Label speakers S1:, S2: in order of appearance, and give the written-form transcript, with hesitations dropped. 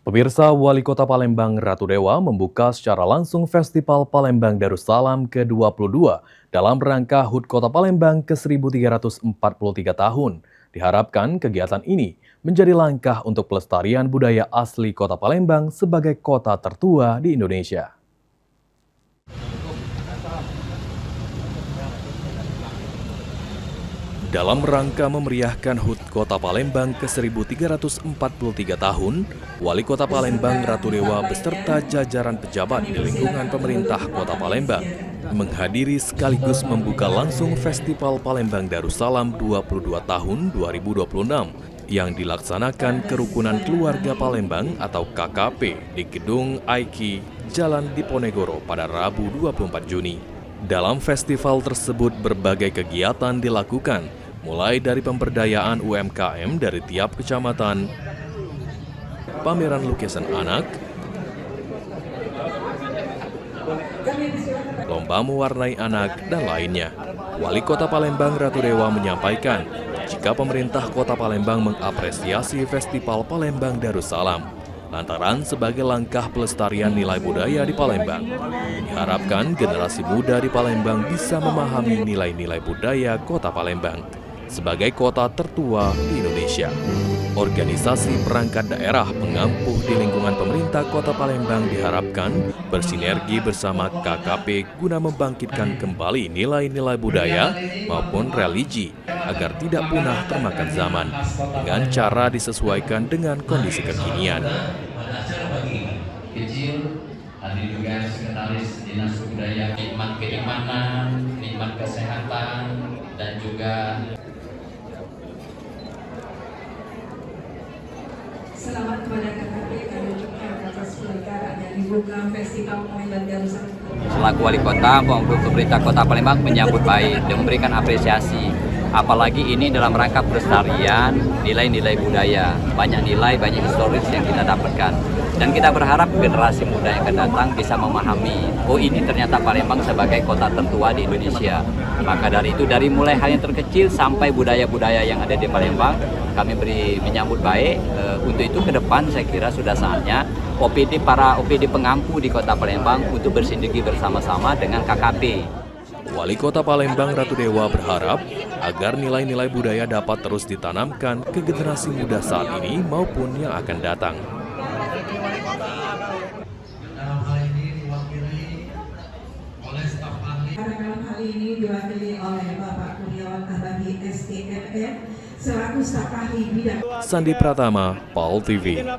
S1: Pemirsa, Wali Kota Palembang Ratu Dewa membuka secara langsung Festival Palembang Darussalam ke-22 dalam rangka HUT Kota Palembang ke-1343 tahun. Diharapkan kegiatan ini menjadi langkah untuk pelestarian budaya asli Kota Palembang sebagai kota tertua di Indonesia. Dalam rangka memeriahkan HUT Kota Palembang ke-1343 tahun, Wali Kota Palembang Ratu Dewa beserta jajaran pejabat di lingkungan pemerintah Kota Palembang menghadiri sekaligus membuka langsung Festival Palembang Darussalam 22 tahun 2026 yang dilaksanakan Kerukunan Keluarga Palembang atau KKP di Gedung AIKI Jalan Diponegoro pada Rabu 24 Juni. Dalam festival tersebut berbagai kegiatan dilakukan, mulai dari pemberdayaan UMKM dari tiap kecamatan, pameran lukisan anak, lomba mewarnai anak, dan lainnya. Wali Kota Palembang Ratu Dewa menyampaikan, jika pemerintah Kota Palembang mengapresiasi Festival Palembang Darussalam, lantaran sebagai langkah pelestarian nilai budaya di Palembang. Diharapkan generasi muda di Palembang bisa memahami nilai-nilai budaya Kota Palembang sebagai kota tertua di Indonesia. Organisasi perangkat daerah pengampuh di lingkungan pemerintah Kota Palembang diharapkan bersinergi bersama KKP guna membangkitkan kembali nilai-nilai budaya maupun religi agar tidak punah termakan zaman dengan cara disesuaikan dengan kondisi kekinian.
S2: Juga Sekretaris Dinas Kebudayaan, nikmat keimanan, nikmat kesehatan, dan juga
S3: selamat kepada KKP kami ucapkan atas penyelenggaraan yang dibuka Festival Palembang Darussalam.
S4: Selaku Wali Kota, pemerintah Kota Palembang menyambut baik dan memberikan apresiasi. Apalagi ini dalam rangka pelestarian nilai-nilai budaya, banyak nilai, banyak historis yang kita dapatkan. Dan kita berharap generasi muda yang akan datang bisa memahami, oh ini ternyata Palembang sebagai kota tertua di Indonesia. Maka dari itu, dari mulai hal yang terkecil sampai budaya-budaya yang ada di Palembang, kami menyambut baik. Untuk itu ke depan saya kira sudah saatnya para OPD pengampu di Kota Palembang untuk bersinergi bersama-sama dengan KKP.
S1: Wali Kota Palembang Ratu Dewa berharap agar nilai-nilai budaya dapat terus ditanamkan ke generasi muda saat ini maupun yang akan datang.
S2: dalam hal ini diwakili oleh staf ahli.
S3: Dalam hal ini diwakili oleh Bapak Kurniawan Abadi SDMM selaku staf ahli bidang.
S1: Sandi Pratama, PAL TV.